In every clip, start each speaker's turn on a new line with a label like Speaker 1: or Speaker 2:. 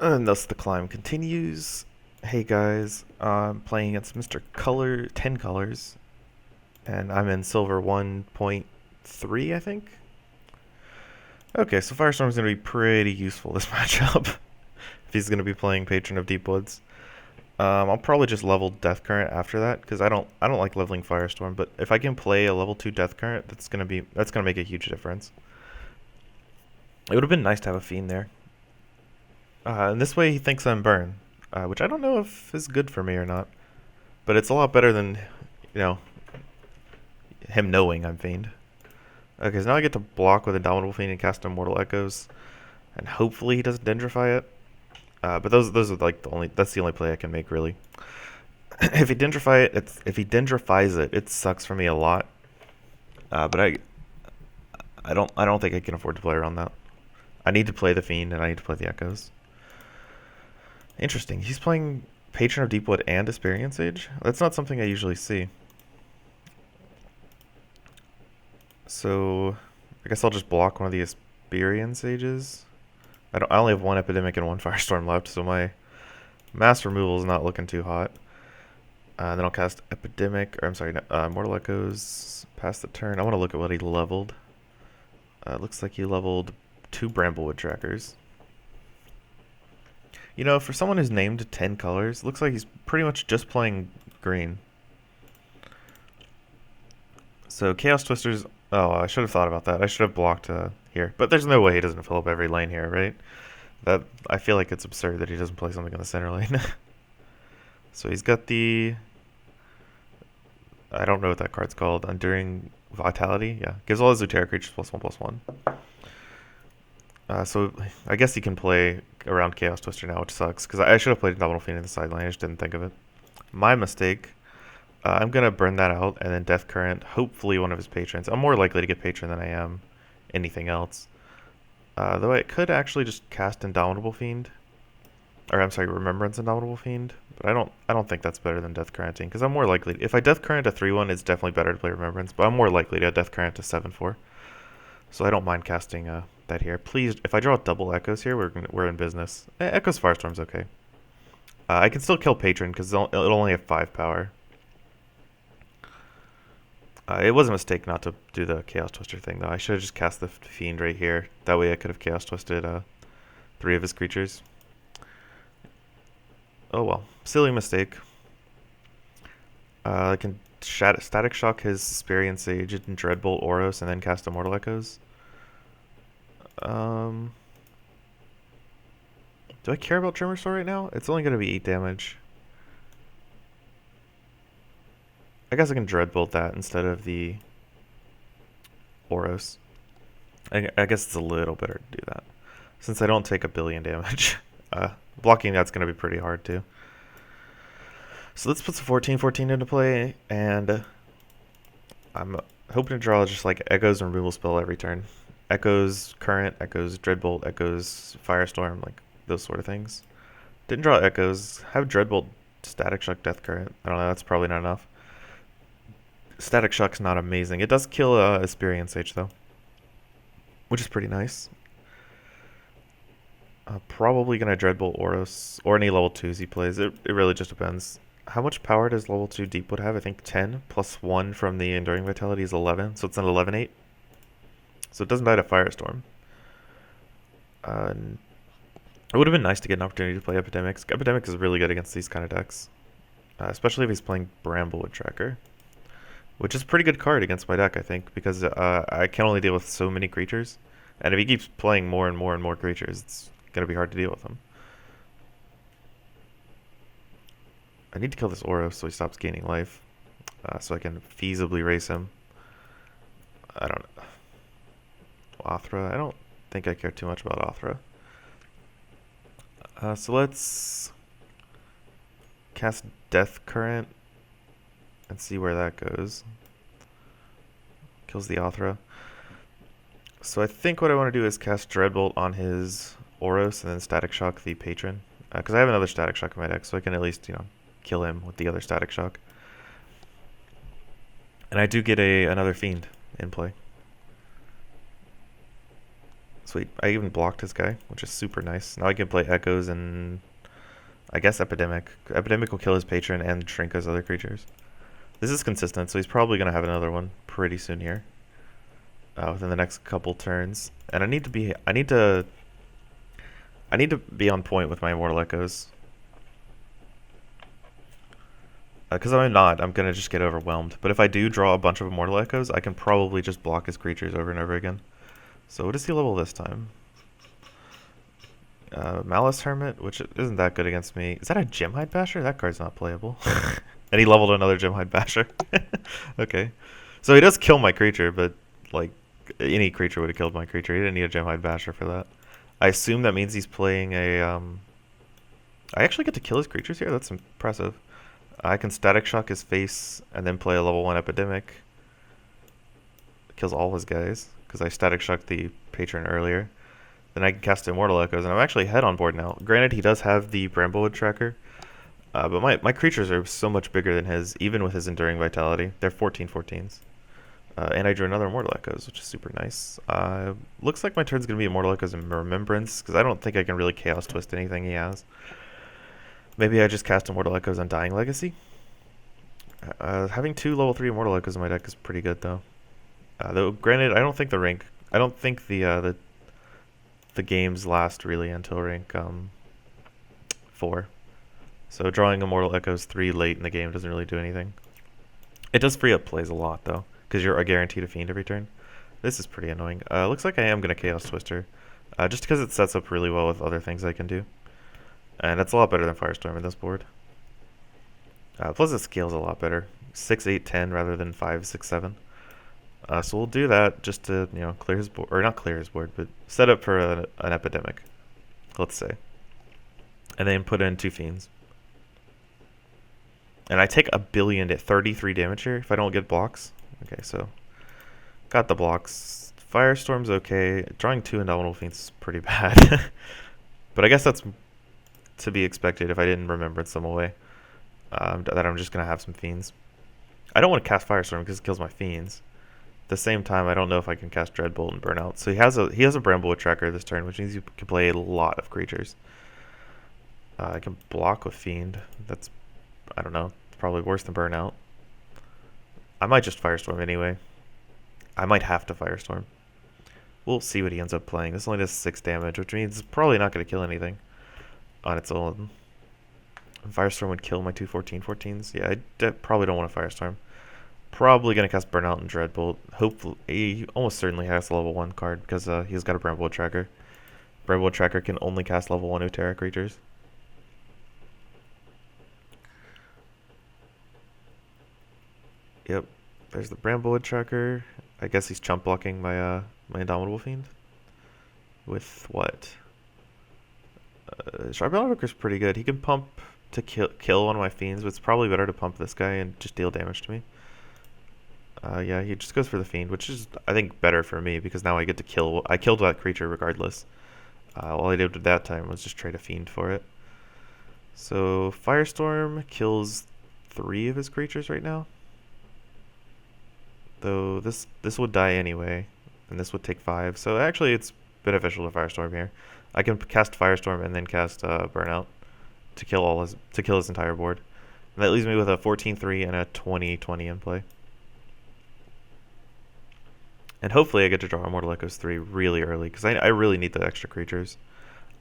Speaker 1: And thus the climb continues. Hey guys, I'm playing against Mr. Color 10 Colors, and I'm in silver 1.3, I think. Okay, so Firestorm's gonna be pretty useful this matchup if he's gonna be playing Patron of Deepwoods. I'll probably just level Death Current after that because I don't like leveling Firestorm, but if I can play a level 2 Death Current, that's gonna make a huge difference. It would have been nice to have a Fiend there. And this way he thinks I'm Burn, which I don't know if is good for me or not. But it's a lot better than, you know, him knowing I'm Fiend. Okay, so now I get to block with Indomitable Fiend and cast Immortal Echoes. And hopefully he doesn't Dendrify it. But those are like that's the only play I can make, really. If he Dendrifies it, it sucks for me a lot. But I don't think I can afford to play around that. I need to play the Fiend and I need to play the Echoes. Interesting. He's playing Patron of Deepwood and Asperian Sage. That's not something I usually see. So I guess I'll just block one of the Asperian Sages. I only have one Epidemic and one Firestorm left, so my mass removal is not looking too hot. Then I'll cast Epidemic, or I'm sorry, Mortal Echoes. Pass the turn. I want to look at what he leveled. Looks like he leveled 2 Bramblewood Trackers. You know, for someone who's named 10 colors, looks like he's pretty much just playing green. So Chaos Twisters. Oh, I should have thought about that. I should have blocked here. But there's no way he doesn't fill up every lane here, right? I feel like it's absurd that he doesn't play something in the center lane. So he's got the... I don't know what that card's called. Enduring Vitality? Yeah. Gives all his Esoteric creatures +1/+1. So I guess he can play around Chaos Twister now, which sucks. Because I should have played Nominal Fiend in the side lane. I just didn't think of it. My mistake. I'm going to burn that out and then Death Current, hopefully one of his patrons. I'm more likely to get patron than I am anything else. Though I could actually just cast Indomitable Fiend. Or I'm sorry, Remembrance Indomitable Fiend. But I don't think that's better than Death Currenting. Because I'm more likely, if I Death Current a 3/1, it's definitely better to play Remembrance. But I'm more likely to Death Current a 7/4. So I don't mind casting that here. Please, if I draw double Echoes here, we're in business. Echoes Firestorm's okay. I can still kill Patron because it'll only have 5 power. It was a mistake not to do the Chaos Twister thing, though. I should have just cast the Fiend right here. That way I could have Chaos Twisted 3 of his creatures. Oh well. Silly mistake. I can Static Shock his Asperian Sage and Dreadbolt Oros and then cast Immortal Echoes. Do I care about Tremor Store right now? It's only going to be 8 damage. I guess I can Dreadbolt that instead of the Oros. I guess it's a little better to do that. Since I don't take 1,000,000,000 damage. Blocking that's going to be pretty hard too. So let's put some 14/14 into play, and I'm hoping to draw just like Echoes and Removal Spell every turn. Echoes Current, Echoes Dreadbolt, Echoes Firestorm, like those sort of things. Didn't draw Echoes. Have Dreadbolt, Static Shock, Death Current. I don't know, that's probably not enough. Static Shock's not amazing. It does kill Asperian Sage though, which is pretty nice. Probably gonna Dreadbolt Oros or any level 2s he plays. It really just depends. How much power does level 2 Deepwood have? I think 10 plus 1 from the Enduring Vitality is 11, so it's an 11/8. So it doesn't die to Firestorm. It would have been nice to get an opportunity to play Epidemics. Epidemic is really good against these kind of decks, especially if he's playing Bramblewood Tracker, which is a pretty good card against my deck, I think, because I can only deal with so many creatures, and if he keeps playing more and more and more creatures, it's gonna be hard to deal with him. I need to kill this Oros so he stops gaining life, so I can feasibly race him. I don't know. Othra. I don't think I care too much about Othra. So let's cast Death Current and see where that goes. Kills the Othra. So I think what I want to do is cast Dreadbolt on his Oros and then Static Shock the Patron. Because I have another Static Shock in my deck, so I can at least, kill him with the other Static Shock. And I do get another Fiend in play. Sweet. I even blocked his guy, which is super nice. Now I can play Echoes and I guess Epidemic. Epidemic will kill his patron and shrink his other creatures. This is consistent, so he's probably going to have another one pretty soon here. Within the next couple turns. And I need to be on point with my Immortal Echoes. Because if I'm not, I'm going to just get overwhelmed. But if I do draw a bunch of Immortal Echoes, I can probably just block his creatures over and over again. So what is he level this time? Malice Hermit, which isn't that good against me. Is that a Gemhide Basher? That card's not playable. And he leveled another Gemhide Basher. Okay. So he does kill my creature, but like any creature would have killed my creature. He didn't need a Gemhide Basher for that. I assume that means he's playing a... I actually get to kill his creatures here? That's impressive. I can Static Shock his face and then play a level 1 Epidemic. Kills all his guys, because I Static Shocked the patron earlier. Then I can cast Immortal Echoes, and I'm actually ahead on board now. Granted, he does have the Bramblewood tracker, but my creatures are so much bigger than his, even with his Enduring Vitality. They're 14/14s. And I drew another Immortal Echoes, which is super nice. Looks like my turn's going to be Immortal Echoes and Remembrance, because I don't think I can really Chaos Twist anything he has. Maybe I just cast Immortal Echoes on Dying Legacy. Having 2 level 3 Immortal Echoes in my deck is pretty good, though. Though, granted, I don't think the games last really until rank 4. So drawing Immortal Echoes 3 late in the game doesn't really do anything. It does free up plays a lot, though, because you're guaranteed a Fiend every turn. This is pretty annoying. Looks like I am going to Chaos Twister, just because it sets up really well with other things I can do. And that's a lot better than Firestorm in this board. Plus it scales a lot better. 6, 8, 10 rather than 5, 6, 7. So we'll do that just to, clear his board, or not clear his board, but set up for an Epidemic, let's say. And then put in 2 Fiends. And I take 1,000,000,000 at 33 damage here if I don't get blocks. Okay, so got the blocks. Firestorm's okay. Drawing 2 Indomitable Fiends is pretty bad. But I guess that's to be expected if I didn't Remembrance them away. That I'm just going to have some Fiends. I don't want to cast Firestorm because it kills my Fiends. At the same time, I don't know if I can cast Dreadbolt and Burnout. So he has a Bramblewood tracker this turn, which means you can play a lot of creatures. I can block with Fiend. That's, I don't know, probably worse than Burnout. I might just Firestorm anyway. I might have to Firestorm. We'll see what he ends up playing. This only does 6 damage, which means it's probably not going to kill anything on its own. Firestorm would kill my 2 14/14s. Yeah, I probably don't want to Firestorm. Probably going to cast Burnout and Dreadbolt. Hopefully, he almost certainly has a level 1 card because he's got a Bramblewood tracker. Bramblewood tracker can only cast level 1 Uterra creatures. Yep, there's the Bramblewood tracker. I guess he's chump blocking my my Indomitable Fiend. With what? Anvilbreaker's pretty good. He can pump to kill one of my Fiends, but it's probably better to pump this guy and just deal damage to me. Yeah, he just goes for the Fiend, which is, I think, better for me because now I get to kill. I killed that creature regardless. All I did at that time was just trade a Fiend for it. So Firestorm kills 3 of his creatures right now. Though this would die anyway, and this would take 5. So actually, it's beneficial to Firestorm here. I can cast Firestorm and then cast Burnout to kill his entire board. And that leaves me with a 14/3 and a 20/20 in play. And hopefully I get to draw Immortal Echoes 3 really early, because I really need the extra creatures.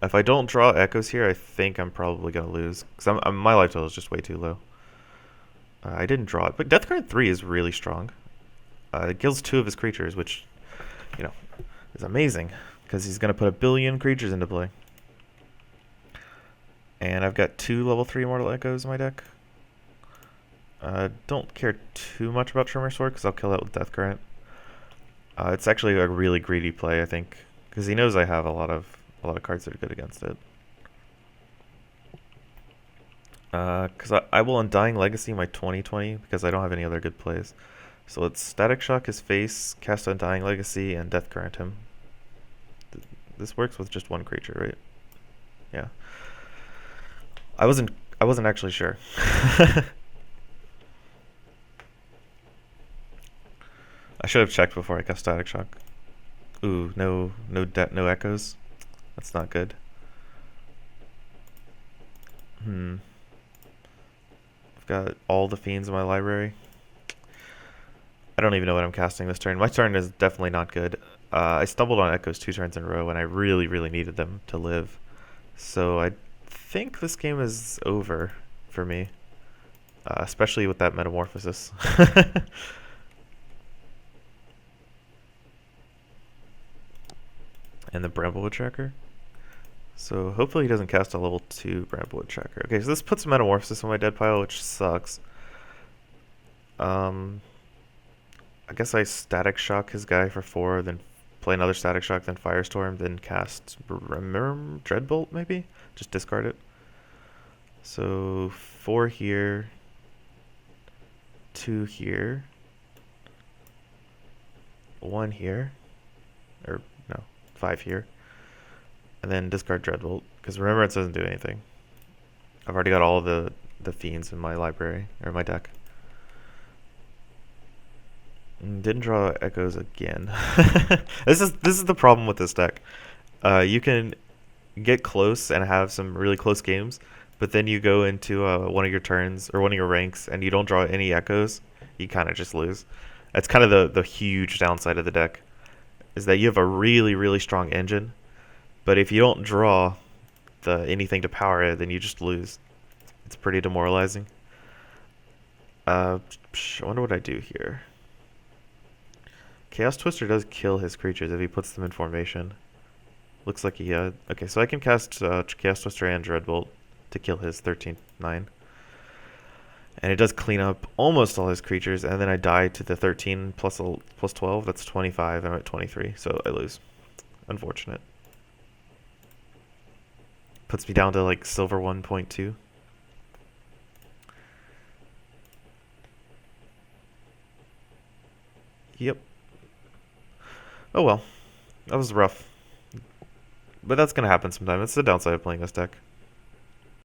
Speaker 1: If I don't draw Echoes here, I think I'm probably going to lose, because my life total is just way too low. I didn't draw it, but Deathcurrent 3 is really strong. It kills 2 of his creatures, which, is amazing, because he's going to put 1,000,000,000 creatures into play. And I've got 2 level 3 Immortal Echoes in my deck. Don't care too much about Tremor Sword, because I'll kill that with Deathcurrent. It's actually a really greedy play, I think, because he knows I have a lot of cards that are good against it. Because I will Undying Legacy my 20/20 because I don't have any other good plays. So let's Static Shock his face, cast Undying Legacy, and Deathcurrent him. This works with just 1 creature, right? Yeah. I wasn't actually sure. I should have checked before I cast Static Shock. Ooh, no echoes. That's not good. I've got all the fiends in my library. I don't even know what I'm casting this turn. My turn is definitely not good. I stumbled on echoes 2 turns in a row, and I really, really needed them to live. So I think this game is over for me, especially with that metamorphosis. And the Bramblewood Tracker. So hopefully he doesn't cast a level 2 Bramblewood Tracker. Okay, so this puts Metamorphosis on my dead pile, which sucks. I guess I Static Shock his guy for 4, then play another Static Shock, then Firestorm, then cast Dreadbolt maybe? Just discard it. So 4 here, 2 here, 1 here, or no, 5 here, and then discard Dreadbolt, because Remembrance doesn't do anything. I've already got all the fiends in my library, or my deck. Didn't draw echoes again. This is the problem with this deck. You can get close and have some really close games, but then you go into one of your turns or one of your ranks and you don't draw any echoes, you kind of just lose. That's kind of the huge downside of the deck, is that you have a really, really strong engine, but if you don't draw anything to power it, then you just lose. It's pretty demoralizing. I wonder what I do here. Chaos Twister does kill his creatures if he puts them in formation. Looks like he okay, so I can cast Chaos Twister and Dreadbolt to kill his 13-9. And it does clean up almost all his creatures, and then I die to the 13 plus 12. That's 25. I'm at 23, so I lose. Unfortunate. Puts me down to like silver 1.2. Yep. Oh well. That was rough. But that's going to happen sometime. It's the downside of playing this deck.